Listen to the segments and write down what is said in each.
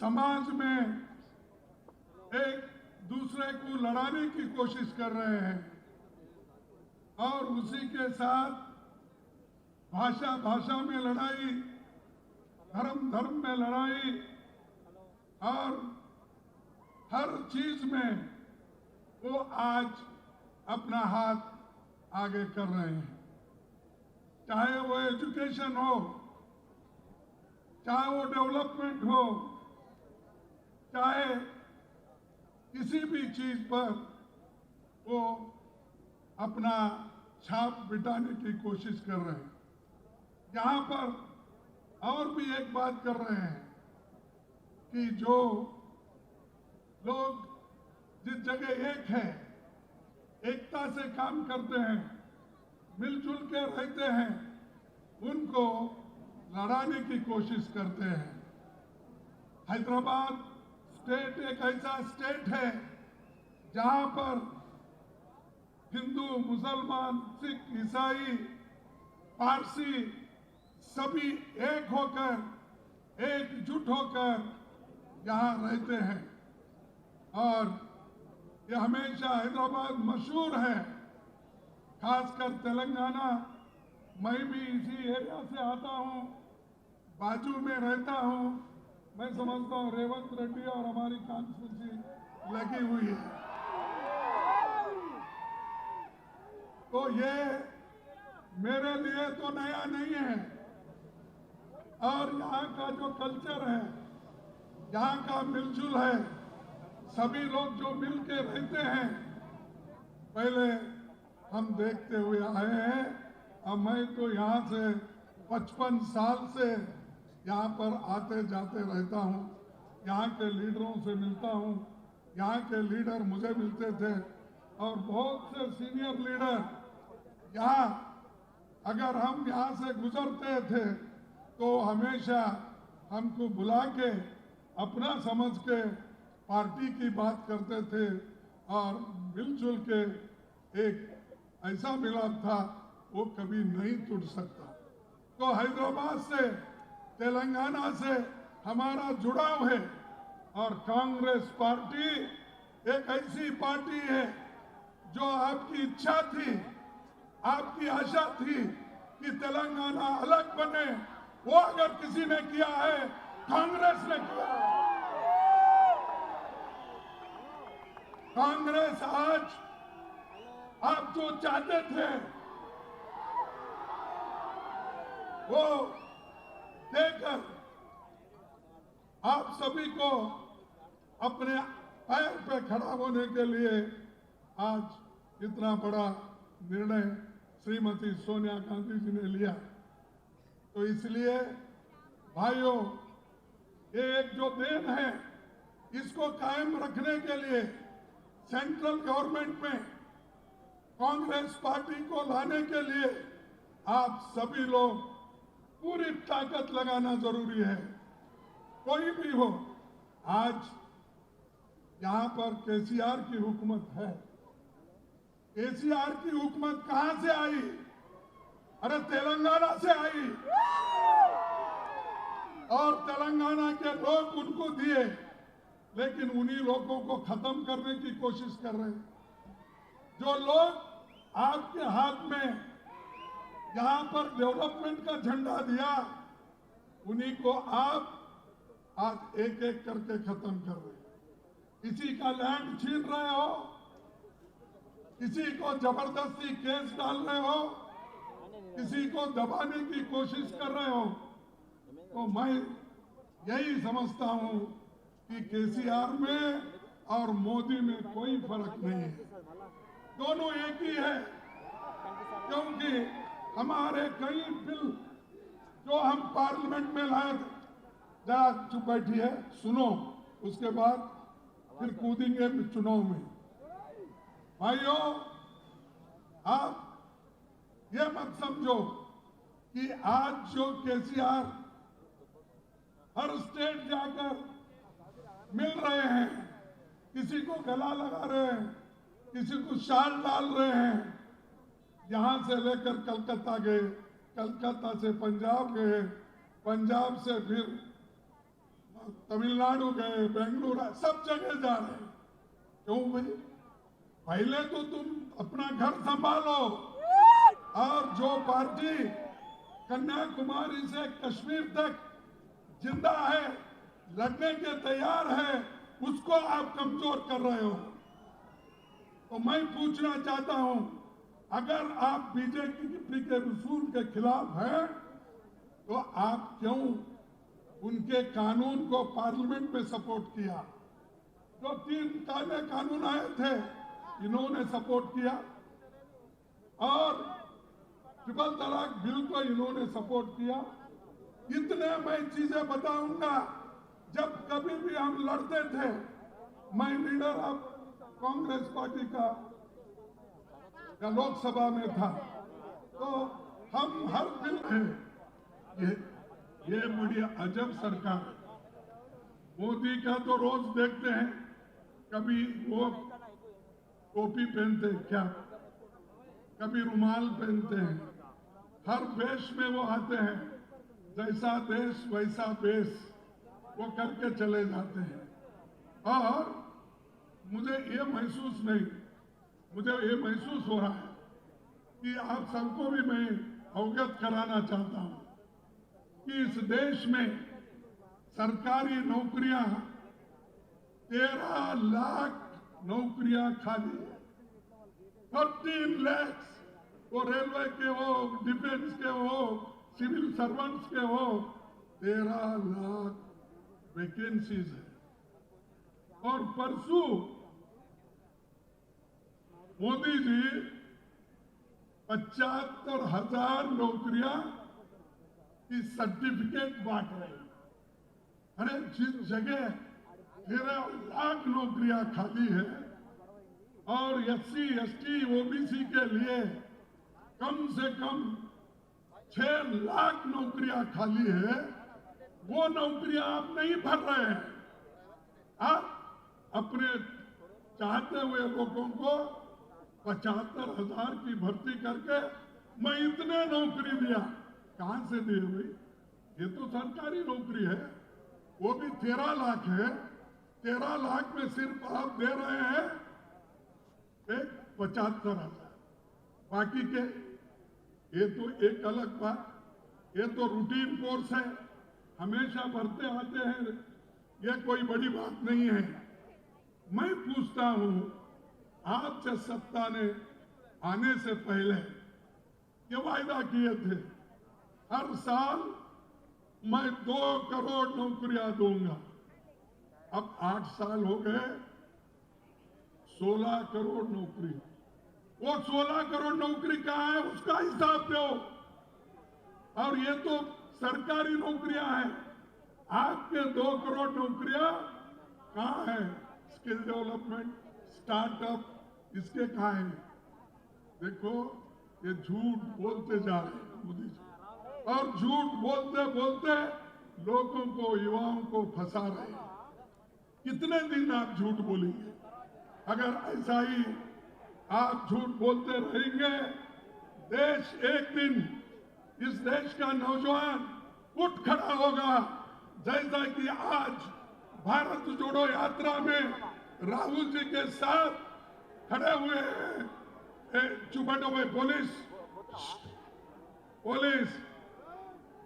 समाज में एक दूसरे को लड़ाने की कोशिश कर रहे हैं और उसी के साथ भाषा भाषा में लड़ाई, धर्म धर्म में लड़ाई और हर चीज में वो आज अपना हाथ आगे कर रहे हैं। चाहे वो एजुकेशन हो, चाहे वो डेवलपमेंट हो, चाहे किसी भी चीज पर वो अपना छाप मिटाने की कोशिश कर रहे हैं। यहाँ पर और भी एक बात कर रहे हैं कि जो लोग जिस जगह एक है, एकता से काम करते हैं, मिलजुल के रहते हैं, उनको लड़ाने की कोशिश करते हैं। हैदराबाद स्टेट एक ऐसा स्टेट है जहां पर हिंदू, मुसलमान, सिख, ईसाई, पारसी सभी एक होकर, एकजुट होकर यहां रहते हैं और ये हमेशा हैदराबाद मशहूर है, खासकर तेलंगाना। मैं भी इसी एरिया से आता हूं, बाजू में रहता हूं। मैं समझता हूं रेवंत रेड्डी और हमारी कॉन्स्टिट्यूंसी लगी हुई है। तो ये मेरे लिए तो नया नहीं है और यहाँ का जो कल्चर है, यहाँ का मिलजुल है, सभी लोग जो मिल के रहते हैं, पहले हम देखते हुए आए हैं। अब मैं तो यहाँ से 55 साल से यहाँ पर आते जाते रहता हूँ, यहाँ के लीडरों से मिलता हूँ, यहाँ के लीडर मुझे मिलते थे और बहुत से सीनियर लीडर यहाँ, अगर हम यहाँ से गुजरते थे तो हमेशा हमको बुला के अपना समझ के पार्टी की बात करते थे और मिलजुल के एक ऐसा मिलाप था वो कभी नहीं टूट सकता। तो हैदराबाद से, तेलंगाना से हमारा जुड़ाव है और कांग्रेस पार्टी एक ऐसी पार्टी है जो आपकी इच्छा थी, आपकी आशा थी कि तेलंगाना अलग बने, वो अगर किसी ने किया है, कांग्रेस ने किया है। कांग्रेस आज आप जो चाहते थे वो देकर आप सभी को अपने पैर पे खड़ा होने के लिए आज इतना बड़ा निर्णय श्रीमती सोनिया गांधी जी ने लिया। तो इसलिए भाइयों, ये एक जो देन है, इसको कायम रखने के लिए सेंट्रल गवर्नमेंट में कांग्रेस पार्टी को लाने के लिए आप सभी लोग पूरी ताकत लगाना जरूरी है। कोई भी हो, आज यहां पर केसीआर की हुकूमत है। केसीआर की हुकूमत कहां से आई? अरे तेलंगाना से आई और तेलंगाना के लोग उनको दिए, लेकिन उन्हीं लोगों को खत्म करने की कोशिश कर रहे हैं। जो लोग आपके हाथ में यहां पर डेवलपमेंट का झंडा दिया, उन्हीं को आप आज एक एक करके खत्म कर रहे हैं। किसी का लैंड छीन रहे हो, किसी को जबरदस्ती केस डाल रहे हो, किसी को दबाने की कोशिश कर रहे हो। तो मैं यही समझता हूं कि केसीआर में और मोदी में कोई फर्क नहीं है, दोनों एक ही है। क्योंकि हमारे कई बिल जो हम पार्लियामेंट में लाए थे, जरा चुप बैठी है, सुनो, उसके बाद फिर कूदेंगे चुनाव में। भाइयों, आप ये मत समझो कि आज जो केसीआर हर स्टेट जाकर मिल रहे हैं, किसी को गला लगा रहे हैं, किसी को शाल डाल रहे हैं, यहां से लेकर कलकत्ता गए, कलकत्ता से पंजाब गए, पंजाब से फिर तमिलनाडु गए, बेंगलुरु, सब जगह जा रहे हैं। क्यों भाई? पहले तो तुम अपना घर संभालो, और जो पार्टी कन्याकुमारी से कश्मीर तक जिंदा है, लड़ने के तैयार है, उसको आप कमजोर कर रहे हो। तो मैं पूछना चाहता हूं, अगर आप बीजेपी के रसूल के खिलाफ हैं, तो आप क्यों उनके कानून को पार्लियामेंट में सपोर्ट किया? जो 3 काले कानून आए थे, इन्होंने सपोर्ट किया, और ट्रिपल तलाक बिल को इन्होंने सपोर्ट किया। इतने मैं चीजें बताऊंगा। जब कभी भी हम लड़ते थे, मैं लीडर ऑफ कांग्रेस पार्टी का लोकसभा में था, तो हम हर बिल में ये बड़ी अजब सरकार है। मोदी का तो रोज देखते हैं, कभी वो टोपी पहनते क्या, कभी रुमाल पहनते हैं, हर वेश में वो आते हैं, जैसा देश वैसा वेश वो करके चले जाते हैं। और मुझे ये महसूस हो रहा है कि आप सबको भी मैं अवगत कराना चाहता हूं कि इस देश में सरकारी नौकरियां 13 लाख नौकरियां खाली है। 13 लाख, वो रेलवे के हो, डिफेंस के हो, सिविल सर्वेंट्स के हो, 13 लाख वैकेंसीज है। और परसों मोदी जी 75,000 नौकरियां की सर्टिफिकेट बांट रहे हैं। अरे जिस जगह 13 लाख नौकरियां खाली है और SC, ST, OBC के लिए कम से कम 6 लाख नौकरियां खाली है, वो नौकरियां आप नहीं भर रहे हैं। आप अपने चाहते हुए लोगों को 75,000 की भर्ती करके मैं इतने नौकरी दिया, कहां से दिए भाई? ये तो सरकारी नौकरी है, वो भी 13 लाख है। 13 लाख में सिर्फ आप दे रहे हैं 75,000, बाकी के ये तो एक अलग बात, ये तो रूटीन कोर्स है, हमेशा भरते आते हैं, ये कोई बड़ी बात नहीं है। मैं पूछता हूं, आप जब सत्ता ने आने से पहले ये वायदा किए थे, हर साल मैं 2 करोड़ नौकरियां दूंगा। अब 8 साल हो गए, 16 करोड़ नौकरी। वो 16 करोड़ नौकरी कहां है, उसका हिसाब दो। और ये तो सरकारी नौकरियां हैं, आपके 2 करोड़ नौकरियां कहां है? स्किल डेवलपमेंट, स्टार्टअप, इसके कहां है? देखो, ये झूठ बोलते जा रहे हैं मोदी जी, और झूठ बोलते बोलते लोगों को, युवाओं को फंसा रहे हैं। कितने दिन आप झूठ बोलेंगे? अगर ऐसा ही आप झूठ बोलते रहेंगे, देश एक दिन, इस देश का नौजवान उठ खड़ा होगा, जैसा कि आज भारत जोड़ो यात्रा में राहुल जी के साथ खड़े हुए हैं। चुप बैठो भाई, पुलिस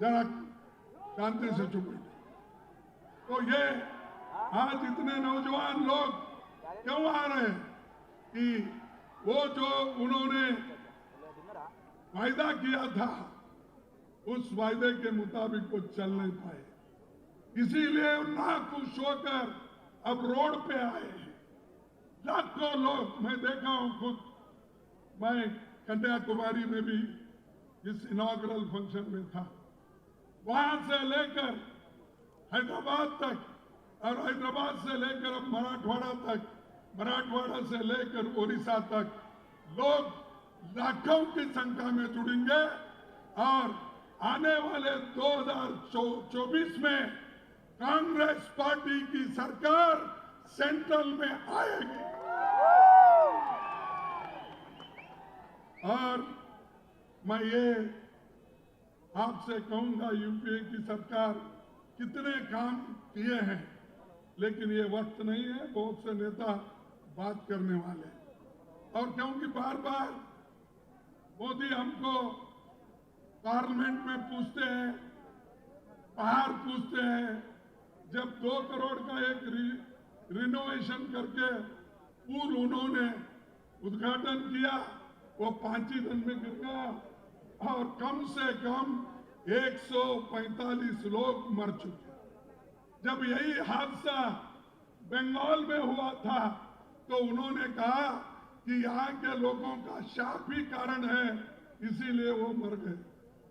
जरा शांति से चुप बैठो। तो ये आज इतने नौजवान लोग क्यों आ रहे हैं कि वो जो उन्होंने वायदा किया था, उस वायदे के मुताबिक वो चल नहीं पाए, इसीलिए नाखुश होकर अब रोड पे आए हैं। लाखों लोग, मैं देखा हूं खुद, मैं कन्याकुमारी में भी इस इनॉग्रल फंक्शन में था, वहां से लेकर हैदराबाद तक, और हैदराबाद से लेकर अब मराठवाड़ा तक, मराठवाड़ा से लेकर ओडिशा तक लोग लाखों की संख्या में जुड़ेंगे, और आने वाले 2024 में कांग्रेस पार्टी की सरकार सेंट्रल में आएगी। और मैं ये आपसे कहूंगा, यूपीए की सरकार कितने काम किए हैं, लेकिन ये वक्त नहीं है बहुत से नेता बात करने वाले। और क्योंकि बार बार मोदी हमको पार्लियामेंट में पूछते हैं, बाहर पूछते हैं, जब 2 करोड़ का एक रिनोवेशन करके पुल उन्होंने उद्घाटन किया, वो 5 ही दिन में गिर गया और कम से कम 145 लोग मर चुके। जब यही हादसा बंगाल में हुआ था तो उन्होंने कहा कि यहाँ के लोगों का शाप ही कारण है, इसीलिए वो मर गए।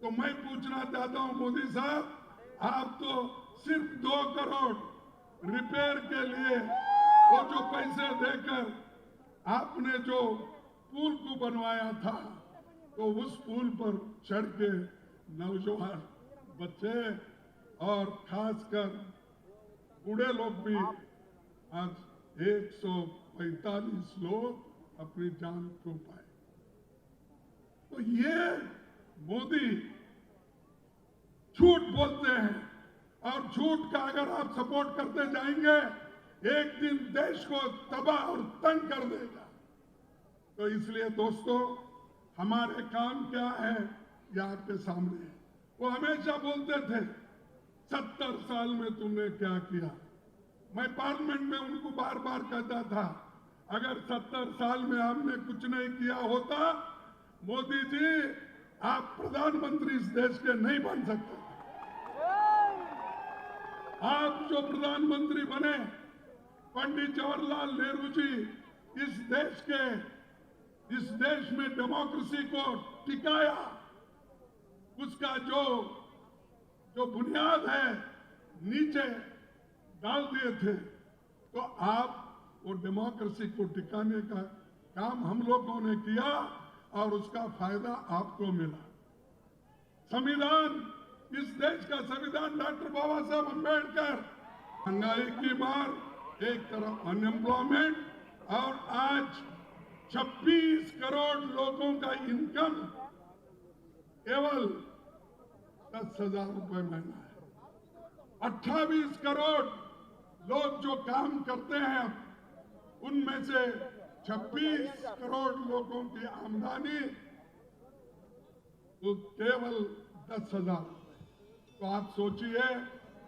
तो मैं पूछना चाहता हूं मोदी साहब, आप तो सिर्फ 2 करोड़ रिपेयर के लिए वो जो पैसे देकर आपने जो पुल को बनवाया था, तो उस पुल पर चढ़ के नौजवान बच्चे और खासकर बूढ़े लोग भी आज 145 लोग अपनी जान खो पाए। तो ये मोदी झूठ बोलते हैं और झूठ का अगर आप सपोर्ट करते जाएंगे एक दिन देश को तबाह और तंग कर देगा। तो इसलिए दोस्तों, हमारे काम क्या है ये आपके सामने है। वो हमेशा बोलते थे 70 साल में तुमने क्या किया। मैं पार्लियामेंट में उनको बार बार कहता था, अगर 70 साल में हमने कुछ नहीं किया होता, मोदी जी आप प्रधानमंत्री इस देश के नहीं बन सकते। आप जो प्रधानमंत्री बने, पंडित जवाहरलाल नेहरू जी इस देश में डेमोक्रेसी को टिकाया, उसका जो बुनियाद है नीचे डाल दिए थे। तो आप वो डेमोक्रेसी को टिकाने का काम हम लोगों ने किया और उसका फायदा आपको मिला। संविधान, इस देश का संविधान डॉक्टर बाबा साहब अम्बेडकर, महंगाई की मार, एक तरफ अनएम्प्लॉयमेंट, और आज 26 करोड़ लोगों का इनकम केवल 10,000 रुपए महीना है। 28 करोड़ लोग जो काम करते हैं, उनमें से 26 करोड़ लोगों की आमदनी तो केवल 10,000 रुपए। तो आप सोचिए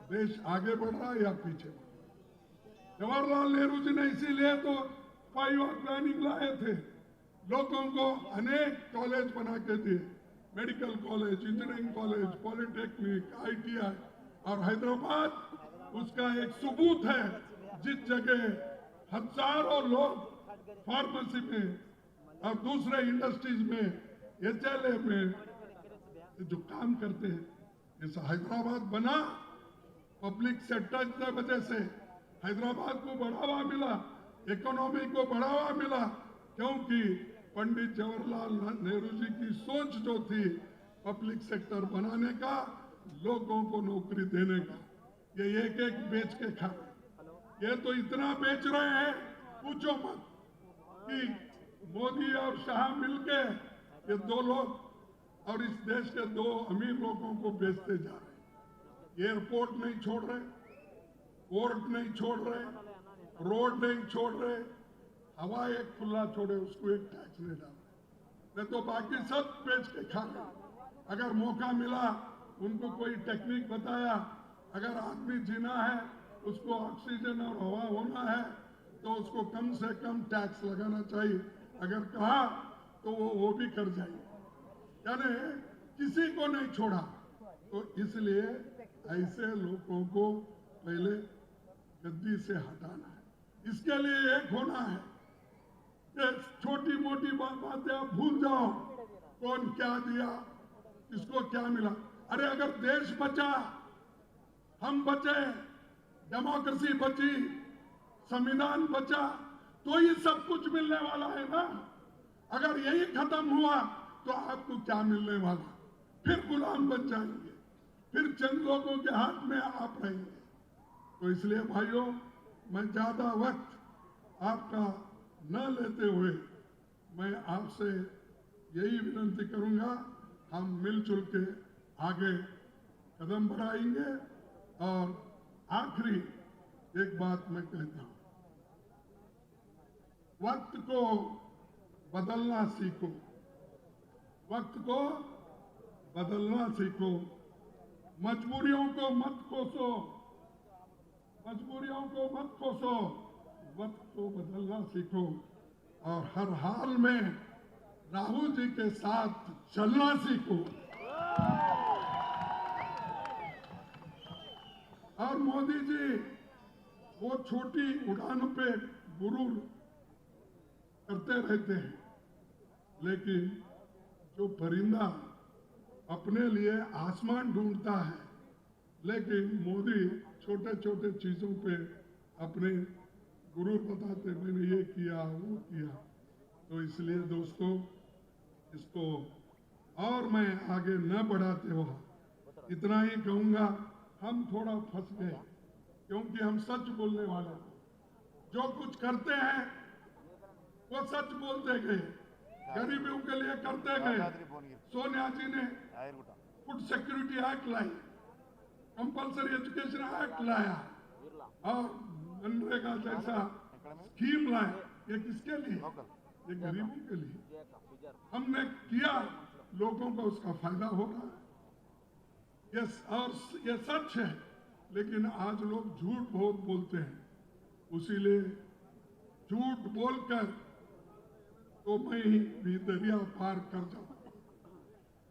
देश आगे बढ़ रहा है या पीछे बढ़ रहा है। जवाहरलाल नेहरू जी ने इसीलिए तो 5 प्लानिंग लाए थे, लोगों को अनेक कॉलेज बना के दिए, medical college, engineering college, polytechnic, ITI, और हैदराबाद उसका एक सबूत है। जिस जगह हजारों लोग फार्मेसी में और दूसरे इंडस्ट्रीज में, HLA में जो काम करते हैं, जैसा हैदराबाद बना, पब्लिक सेक्टर की वजह से हैदराबाद को बढ़ावा मिला, इकोनॉमी को बढ़ावा मिला, क्योंकि पंडित जवाहरलाल नेहरू जी की सोच जो थी पब्लिक सेक्टर बनाने का, लोगों को नौकरी देने का। ये एक एक बेच के खा रहे, ये तो इतना बेच रहे हैं पूछो मत कि मोदी और शाह मिलके ये 2 लोग और इस देश के 2 अमीर लोगों को बेचते जा रहे। एयरपोर्ट नहीं छोड़ रहे, पोर्ट नहीं छोड़ रहे, रोड नहीं छोड़ रहे, हवा एक खुला छोड़े उसको एक टैक्स नहीं डाल रहे, नहीं तो बाकी सब बेच के खा रहे। अगर मौका मिला, उनको कोई टेक्निक बताया, अगर आदमी जीना है, उसको ऑक्सीजन और हवा होना है, तो उसको कम से कम टैक्स लगाना चाहिए। अगर कहा तो वो भी कर जाएंगे, यानी किसी को नहीं छोड़ा। तो इसलिए ऐसे लोगों को पहले गद्दी से हटाना है। इसके लिए एक होना है कि छोटी मोटी बातें आप भूल जाओ, कौन क्या दिया, किसको क्या मिला। अरे अगर देश बचा, हम बचे, डेमोक्रेसी बची, संविधान बचा, तो ये सब कुछ मिलने वाला है ना। अगर यही खत्म हुआ तो आपको क्या मिलने वाला? फिर गुलाम बन जाएंगे, फिर चंद लोगों के हाथ में आप रहेंगे। तो इसलिए भाइयों, मैं ज्यादा वक्त आपका न लेते हुए मैं आपसे यही विनती करूंगा, हम मिलजुल के आगे कदम बढ़ाएंगे और आखिरी एक बात मैं कहता हूं, वक्त को बदलना सीखो, वक्त को बदलना सीखो, मजबूरियों को मत कोसो, मजबूरियों को मत कोसो, वक्त को बदलना सीखो और हर हाल में राहुल जी के साथ चलना सीखो। और मोदी जी वो छोटी उड़ानों पे गुरूर करते रहते हैं, लेकिन जो परिंदा अपने लिए आसमान ढूंढता है, लेकिन मोदी छोटे छोटे चीजों पे अपने गुरूर बताते मैंने ये किया वो किया। तो इसलिए दोस्तों इसको और मैं आगे न बढ़ाते हुए इतना ही कहूंगा, हम थोड़ा फंस गए क्योंकि हम सच बोलने वाले हैं। जो कुछ करते हैं वो सच बोलते गए, गरीबों के लिए करते गए। सोनिया जी ने फूड सिक्योरिटी एक्ट लाई, कंपल्सरी एजुकेशन एक्ट लाया और मनरेगा जैसा स्कीम लाए। ये किसके लिए? ये गरीबों के लिए हमने किया, लोगों को उसका फायदा हो रहा है। और ये सच है, लेकिन आज लोग झूठ बहुत बोलते हैं, उसीलिए झूठ बोलकर तो मैं भी दरिया पार कर जाता,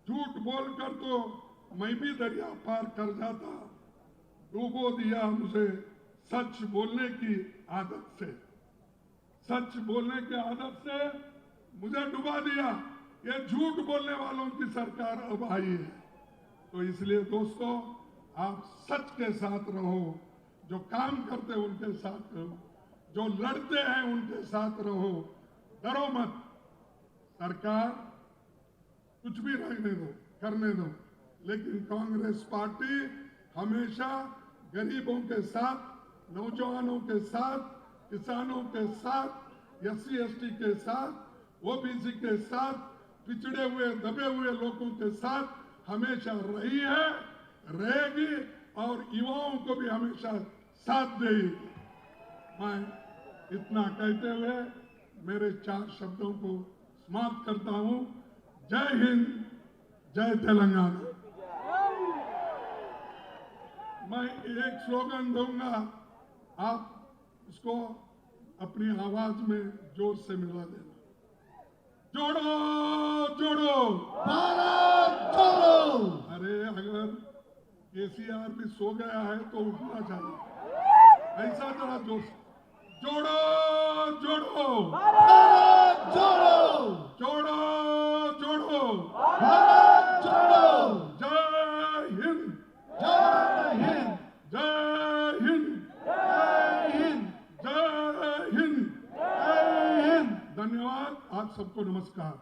झूठ बोलकर तो मैं भी दरिया पार कर जाता। डूबो दिया मुझे सच बोलने की आदत से, सच बोलने की आदत से मुझे डुबा दिया। ये झूठ बोलने वालों की सरकार अब आई है। तो इसलिए दोस्तों आप सच के साथ रहो, जो काम करते हैं उनके साथ रहो, जो लड़ते हैं उनके साथ रहो, डरो मत। सरकार कुछ भी रहने दो, करने दो, लेकिन कांग्रेस पार्टी हमेशा गरीबों के साथ, नौजवानों के साथ, किसानों के साथ, SC/ST के साथ, OBC के साथ, पिछड़े हुए दबे हुए लोगों के साथ हमेशा रही है, रहेगी और युवाओं को भी हमेशा साथ देगी। मैं इतना कहते हुए मेरे 4 शब्दों को समाप्त करता हूं। जय हिंद, जय तेलंगाना। मैं एक स्लोगन दूंगा, आप उसको अपनी आवाज में जोर से मिला देना। जोड़ो जोड़ो भारत जोड़ो। अरे अगर KCR भी सो गया है तो उठना चाहिए, ऐसा जरा जोर से। जोड़ो जोड़ो भारत जोड़ो। जोड़ो जोड़ो भारत जोड़ो। जय हिंद, जय हिंद, जय हिंद, जय हिंद, जय हिंद। जय हिंद। धन्यवाद, आप सबको नमस्कार।